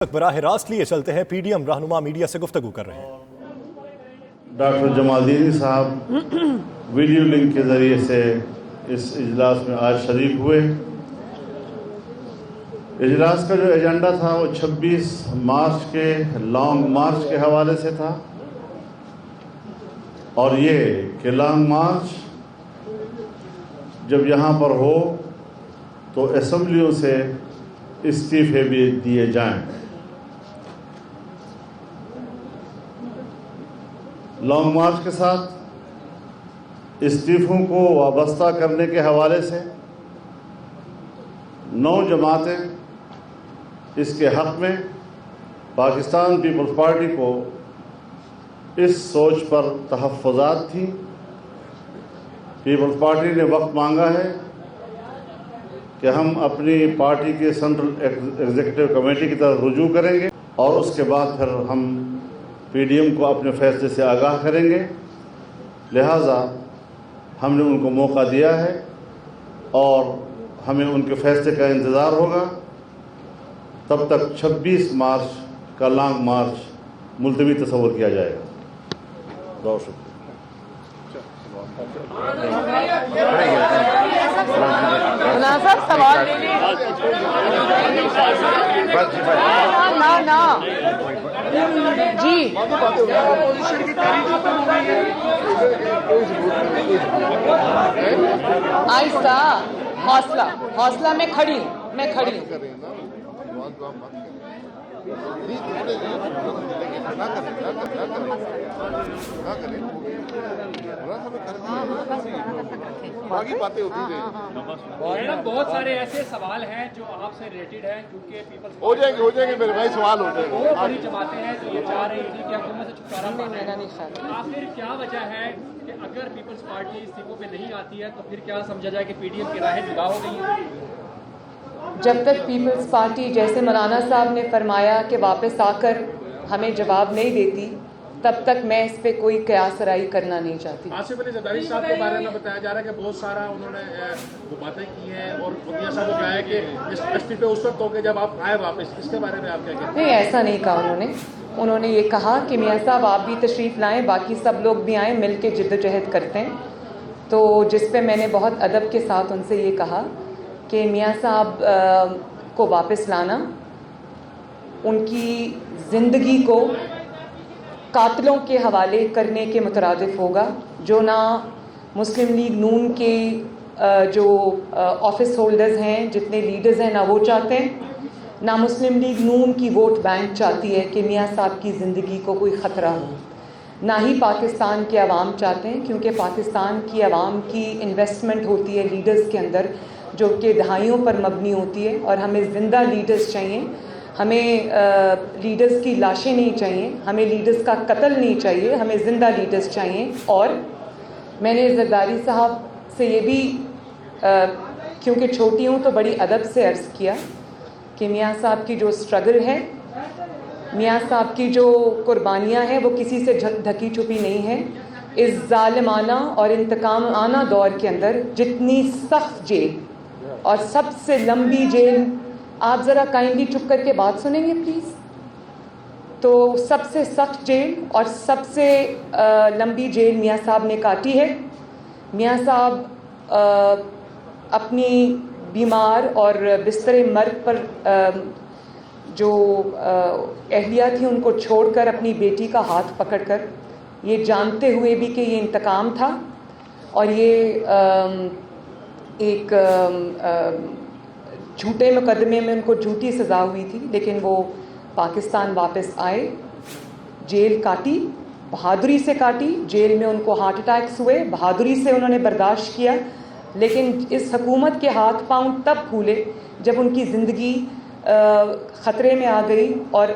براہ راست لیے چلتے ہیں پی ڈی ایم رہنما میڈیا سے گفتگو کر رہے ہیں۔ ڈاکٹر جمالدینی صاحب ویڈیو لنک کے ذریعے سے اس اجلاس میں آج شریک ہوئے۔ اجلاس کا جو ایجنڈا تھا وہ 26 مارچ کے لانگ مارچ کے حوالے سے تھا، اور یہ کہ لانگ مارچ جب یہاں پر ہو تو اسمبلیوں سے استعفے بھی دیے جائیں۔ لانگ مارچ کے ساتھ استعفوں کو وابستہ کرنے کے حوالے سے 9 جماعتیں اس کے حق میں پاکستان پیپلز پارٹی کو اس سوچ پر تحفظات تھیں۔ پیپلز پارٹی نے وقت مانگا ہے کہ ہم اپنی پارٹی کے سینٹرل ایگزیکٹو کمیٹی کی طرف رجوع کریں گے، اور اس کے بعد پھر ہم پی ڈی ایم کو اپنے فیصلے سے آگاہ کریں گے۔ لہٰذا ہم نے ان کو موقع دیا ہے اور ہمیں ان کے فیصلے کا انتظار ہوگا۔ تب تک 26 مارچ کا لانگ مارچ ملتوی تصور کیا جائے گا۔ بہت شکریہ۔ سوال جی آہستہ، حوصلہ، میں کھڑی ہوں۔ بہت سارے ایسے سوال ہیں جو آپ سے ریلیٹڈ ہیں، کیونکہ پیپلز ہو جائیں گے میرے بھائی، سوال ہو جائیں گے۔ بہت بڑی جماعتیں ہیں جو یہ چاہ رہی تھی کہ حکومت سے چھٹکارا پانا ہے۔ آخر کیا وجہ ہے کہ اگر پیپلز پارٹی استعفوں پہ نہیں آتی ہے تو پھر کیا سمجھا جائے کہ پی ڈی ایم کی راہیں جدا ہو گئی ہیں؟ جب تک پیپلز پارٹی، جیسے مولانا صاحب نے فرمایا کہ واپس آ کر ہمیں جواب نہیں دیتی، تب تک میں اس پہ کوئی قیاس رائے کرنا نہیں چاہتی۔ آصف علی زرداری صاحب کے بارے میں بتایا جا رہا ہے کہ بہت سارا انہوں نے وہ باتیں کی ہیں، اور میاں صاحب کو کہا ہے کہ استعفے اس وقت ہو کے جب آپ آئے واپس۔ اس کے بارے میں آپ کیا کہتے ہیں؟ نہیں، ایسا نہیں کہا انہوں نے یہ کہا کہ میاں صاحب آپ بھی تشریف لائیں، باقی سب لوگ بھی آئیں، مل کے جدوجہد کرتے ہیں۔ تو جس پہ میں نے بہت ادب کے ساتھ ان سے یہ کہا کہ میاں صاحب کو واپس لانا ان کی زندگی کو قاتلوں کے حوالے کرنے کے مترادف ہوگا، جو نہ مسلم لیگ نون کے جو آفس ہولڈرز ہیں، جتنے لیڈرز ہیں، نہ وہ چاہتے ہیں، نہ مسلم لیگ نون کی ووٹ بینک چاہتی ہے کہ میاں صاحب کی زندگی کو کوئی خطرہ ہو، نہ ہی پاکستان کے عوام چاہتے ہیں، کیونکہ پاکستان کی عوام کی انویسٹمنٹ ہوتی ہے لیڈرز کے اندر جو کہ دہائیوں پر مبنی ہوتی ہے، اور ہمیں زندہ لیڈرز چاہیے۔ ہمیں لیڈرز کی لاشیں نہیں چاہیے، ہمیں لیڈرز کا قتل نہیں چاہیے، ہمیں زندہ لیڈرز چاہیے۔ اور میں نے زرداری صاحب سے یہ بھی کیونکہ چھوٹی ہوں تو بڑی ادب سے عرض کیا کہ میاں صاحب کی جو اسٹرگل ہے، میاں صاحب کی جو قربانیاں ہیں، وہ کسی سے ڈھکی چھپی نہیں ہے۔ اس ظالمانہ اور انتقامانہ دور کے اندر جتنی سخت جیل اور سب سے لمبی جیل، آپ ذرا کائنڈلی چپ کر کے بات سنیں گے پلیز؟ تو سب سے سخت جیل اور سب سے لمبی جیل میاں صاحب نے کاٹی ہے۔ میاں صاحب اپنی بیمار اور بستر مرگ پر جو اہلیہ تھی ان کو چھوڑ کر اپنی بیٹی کا ہاتھ پکڑ کر، یہ جانتے ہوئے بھی کہ یہ انتقام تھا اور یہ ایک جھوٹے مقدمے میں ان کو جھوٹی سزا ہوئی تھی، لیکن وہ پاکستان واپس آئے، جیل کاٹی، بہادری سے کاٹی۔ جیل میں ان کو ہارٹ اٹیکس ہوئے، بہادری سے انہوں نے برداشت کیا، لیکن اس حکومت کے ہاتھ پاؤں تب پھولے جب ان کی زندگی خطرے میں آ گئی اور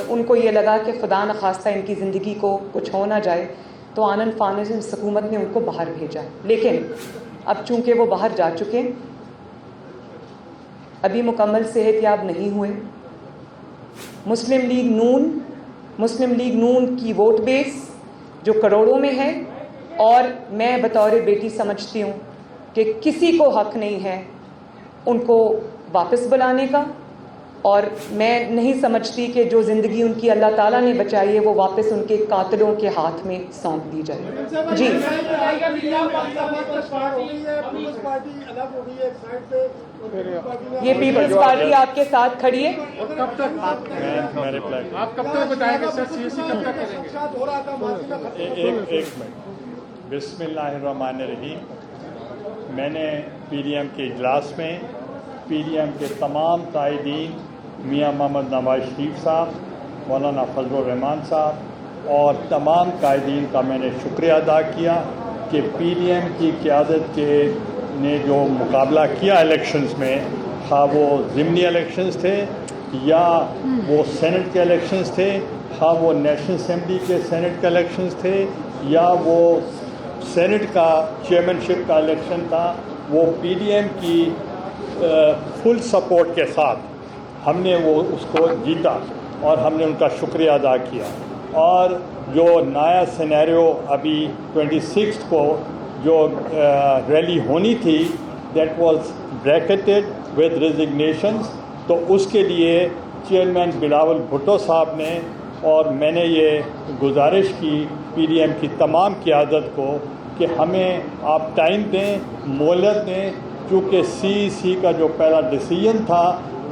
ان کو یہ لگا کہ خدا نخواستہ ان کی زندگی کو کچھ ہو نہ جائے، تو آنن فانن سے حکومت نے ان کو باہر بھیجا۔ لیکن اب چونکہ وہ باہر جا چکے، ابھی مکمل صحت یاب نہیں ہوئے، مسلم لیگ نون کی ووٹ بیس جو کروڑوں میں ہے، اور میں بطور بیٹی سمجھتی ہوں کہ کسی کو حق نہیں ہے ان کو واپس بلانے کا اور میں نہیں سمجھتی کہ جو زندگی ان کی اللہ تعالیٰ نے بچائی ہے وہ واپس ان کے قاتلوں کے ہاتھ میں سونپ دی جائے. جی یہ پیپلز پارٹی آپ کے ساتھ کھڑی ہے. آپ کب تک بتائیں گے سر CSC کب تک کریں گے؟ ایک منٹ. بسم اللہ الرحمن الرحیم. میں نے PDM کے اجلاس میں PDM کے تمام قائدین میاں محمد نواز شریف صاحب, مولانا فضل الرحمان صاحب اور تمام قائدین کا میں نے شکریہ ادا کیا کہ PDM کی قیادت کے نے جو مقابلہ کیا الیکشنز میں, خواہ وہ ضمنی الیکشنز تھے یا وہ سینٹ کے الیکشنز تھے, خواہ وہ نیشنل اسمبلی کے سینٹ کے الیکشنز تھے یا وہ سینٹ کا چیئرمین شپ کا الیکشن تھا, وہ PDM کی فل سپورٹ کے ساتھ ہم نے وہ اس کو جیتا اور ہم نے ان کا شکریہ ادا کیا. اور جو نیا سینیریو ابھی 26 کو جو ریلی ہونی تھی دیٹ واز بریکٹڈ ود ریزگنیشنز, تو اس کے لیے چیئرمین بلاول بھٹو صاحب نے اور میں نے یہ گزارش کی PDM کی تمام قیادت کو کہ ہمیں آپ ٹائم دیں, مہلت دیں, چونکہ CEC کا جو پہلا ڈیسیژن تھا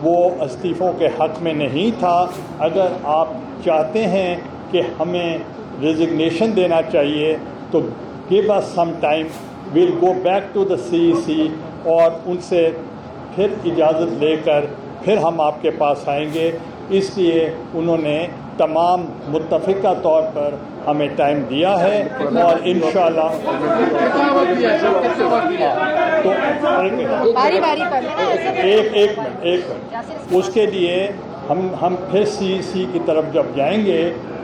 وہ استعفوں کے حق میں نہیں تھا. اگر آپ چاہتے ہیں کہ ہمیں ریزگنیشن دینا چاہیے تو give us some time, we'll go back to the CEC اور ان سے پھر اجازت لے کر پھر ہم آپ کے پاس آئیں گے. اس لیے انہوں نے تمام متفقہ طور پر ہمیں ٹائم دیا ہے اور انشاءاللہ تو ایک منٹ اس کے لیے ہم پھر CEC کی طرف جب جائیں گے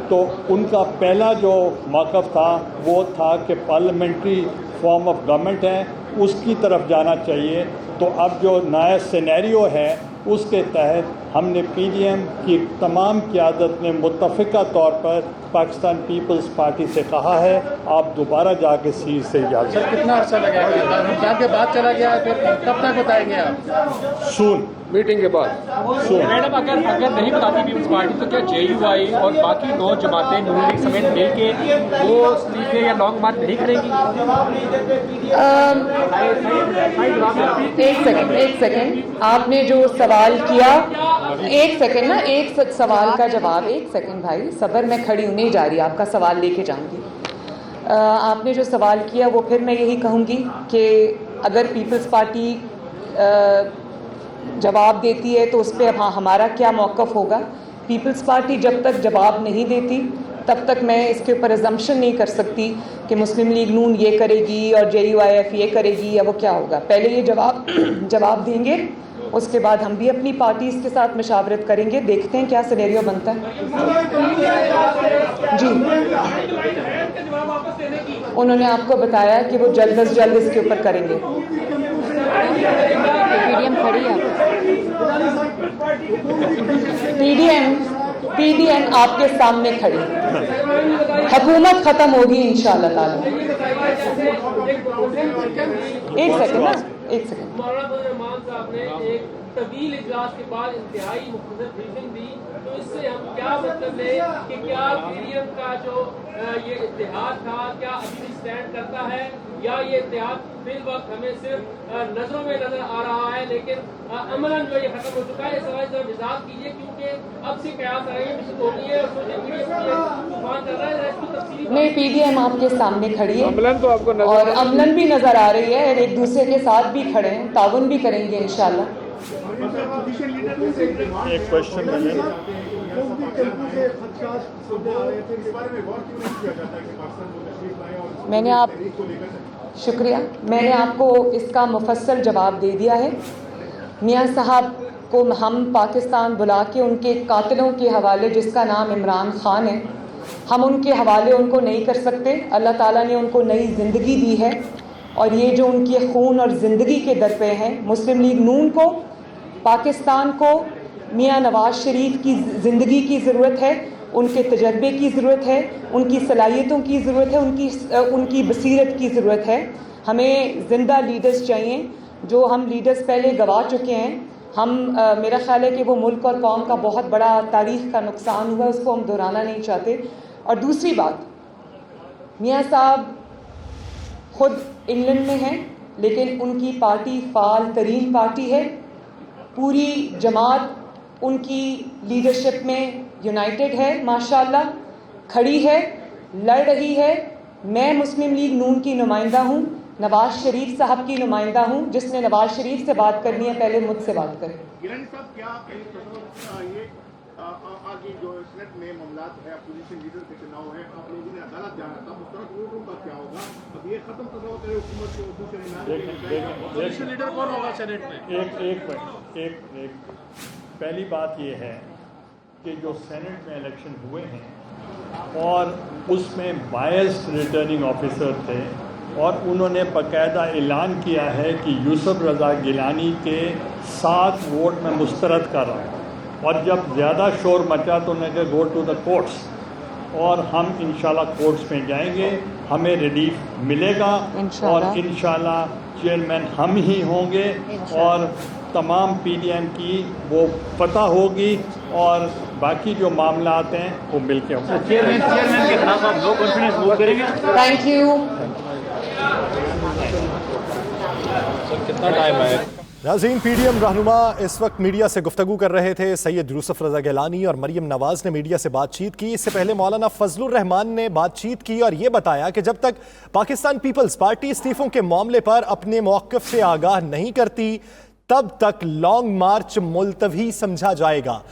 تو ان کا پہلا جو موقف تھا وہ تھا کہ پارلیمنٹری فارم آف گورنمنٹ ہے اس کی طرف جانا چاہیے. تو اب جو نیا سینیریو ہے اس کے تحت ہم نے PDM کی تمام قیادت نے متفقہ طور پر پاکستان پیپلز پارٹی سے کہا ہے آپ دوبارہ جا کے CEC سے اجازت. سر کتنا عرصہ لگا گیا؟ رمضان کے بعد چلا گیا پھر کب تک بتائیں گے آپ؟ سون میٹنگ کے بعد. میڈم اگر نہیں بتاتی پیپلز پارٹی تو کیا JUI اور باقی 9 جماعتیں نون لیگ سمیت مل کے وہ استعفے یا لانگ مارچ نہیں کریں گی؟ ایک سیکنڈ آپ نے جو سوال کیا, ایک سوال کا جواب. ایک سیکنڈ بھائی صبر, میں کھڑی ہوں, نہیں جا رہی, آپ کا سوال لے کے جاؤں گی. آپ نے جو سوال کیا وہ پھر میں یہی کہوں گی کہ اگر پیپلز پارٹی جواب دیتی ہے تو اس پہ ہمارا کیا موقف ہوگا. پیپلز پارٹی جب تک جواب نہیں دیتی تب تک میں اس کے اوپر ازمپشن نہیں کر سکتی کہ مسلم لیگ نون یہ کرے گی اور JUIF یہ کرے گی یا وہ کیا ہوگا. پہلے یہ جواب دیں گے, اس کے بعد ہم بھی اپنی پارٹیز کے ساتھ مشاورت کریں گے, دیکھتے ہیں کیا سینیریو بنتا ہے. جی انہوں نے آپ کو بتایا کہ وہ جلد از جلد اس کے اوپر کریں گے. PDM کھڑی ہے, PDM آپ کے سامنے کھڑی, حکومت ختم ہوگی انشاءاللہ تعالی. ایک سیکنڈ مولانا فضل الرحمان صاحب نے ایک طویل اجلاس کے بعد انتہائی مختصر بریفنگ دی, تو اس سے ہم کیا مطلب ہے کہ کیا PDM کا جو یہ اتحاد تھا کیا ابھی بھی اسٹینڈ کرتا ہے یا یہ اتحاد فی الوقت ہمیں صرف نظروں میں نظر آ رہا ہے لیکن عملاً جو یہ ختم ہو چکا ہے. اس سوال ذرا وضاحت کیجیے کیونکہ اب سے قیاس آ رہی ہے ہوتی ہے اور سوشل میڈیا پر طوفان چل رہا ہے, اس کی تفصیلی نہیں. PDM آپ کے سامنے کھڑی ہے اور عملاً بھی نظر آ رہی ہے, ایک دوسرے کے ساتھ بھی کھڑے ہیں, تعاون بھی کریں گے انشاءاللہ. ایک کوشچن شکریہ, میں نے آپ کو اس کا مفصل جواب دے دیا ہے. میاں صاحب کو ہم پاکستان بلا کے ان کے قاتلوں کے حوالے, جس کا نام عمران خان ہے, ہم ان کے حوالے ان کو نہیں کر سکتے. اللہ تعالیٰ نے ان کو نئی زندگی دی ہے اور یہ جو ان کے خون اور زندگی کے در پہ ہیں, مسلم لیگ نون کو, پاکستان کو میاں نواز شریف کی زندگی کی ضرورت ہے, ان کے تجربے کی ضرورت ہے, ان کی صلاحیتوں کی ضرورت ہے, ان کی بصیرت کی ضرورت ہے. ہمیں زندہ لیڈرز چاہیے. جو ہم لیڈرز پہلے گوا چکے ہیں میرا خیال ہے کہ وہ ملک اور قوم کا بہت بڑا تاریخ کا نقصان ہوا ہے، اس کو ہم دہرانا نہیں چاہتے. اور دوسری بات، میاں صاحب خود انگلینڈ میں ہیں لیکن ان کی پارٹی فعال ترین پارٹی ہے. پوری جماعت ان کی لیڈرشپ میں یونائٹڈ ہے، ماشاءاللہ کھڑی ہے، لڑ رہی ہے. میں مسلم لیگ نون کی نمائندہ ہوں، نواز شریف صاحب کی نمائندہ ہوں. جس نے نواز شریف سے بات کرنی ہے پہلے مجھ سے بات کرے. گیلانی صاحب، کیا یہ آگے جو سینٹ میں معاملات ہے، اپوزیشن لیڈر کے چناؤ ہے، آپ لوگوں نے عدالت جانا تھا، مسترد ووٹوں کا کیا ہوگا؟ اب یہ ختم تصور کرے حکومت کو دوسرے اپوزیشن لیڈر کون ہوگا سینٹ میں؟ ایک پہلی بات یہ ہے کہ جو سینٹ میں الیکشن ہوئے ہیں اور اس میں بائیس ریٹرننگ آفیسر تھے، اور انہوں نے باقاعدہ اعلان کیا ہے کہ یوسف رضا گیلانی کے 7 ووٹ میں مسترد کر رہا ہوں. اور جب زیادہ شور مچا تو انہوں نے کہا گو ٹو دا کورٹس، اور ہم انشاءاللہ کورٹس میں جائیں گے، ہمیں ریلیف ملے گا اور انشاءاللہ چیئرمین ہم ہی ہوں گے اور تمام پی ڈی ایم کی وہ فتح ہوگی اور باقی جو معاملات ہیں وہ مل کے ہوں گے. چیئرمین کے خلاف آپ نو کانفیڈنس ووٹ کریں گے؟ Thank you. کتنا ٹائم ہے؟ ناظرین، پی ڈی ایم رہنما اس وقت میڈیا سے گفتگو کر رہے تھے. سید یوسف رضا گیلانی اور مریم نواز نے میڈیا سے بات چیت کی. اس سے پہلے مولانا فضل الرحمان نے بات چیت کی اور یہ بتایا کہ جب تک پاکستان پیپلز پارٹی استعفوں کے معاملے پر اپنے موقف سے آگاہ نہیں کرتی تب تک لانگ مارچ ملتوی سمجھا جائے گا.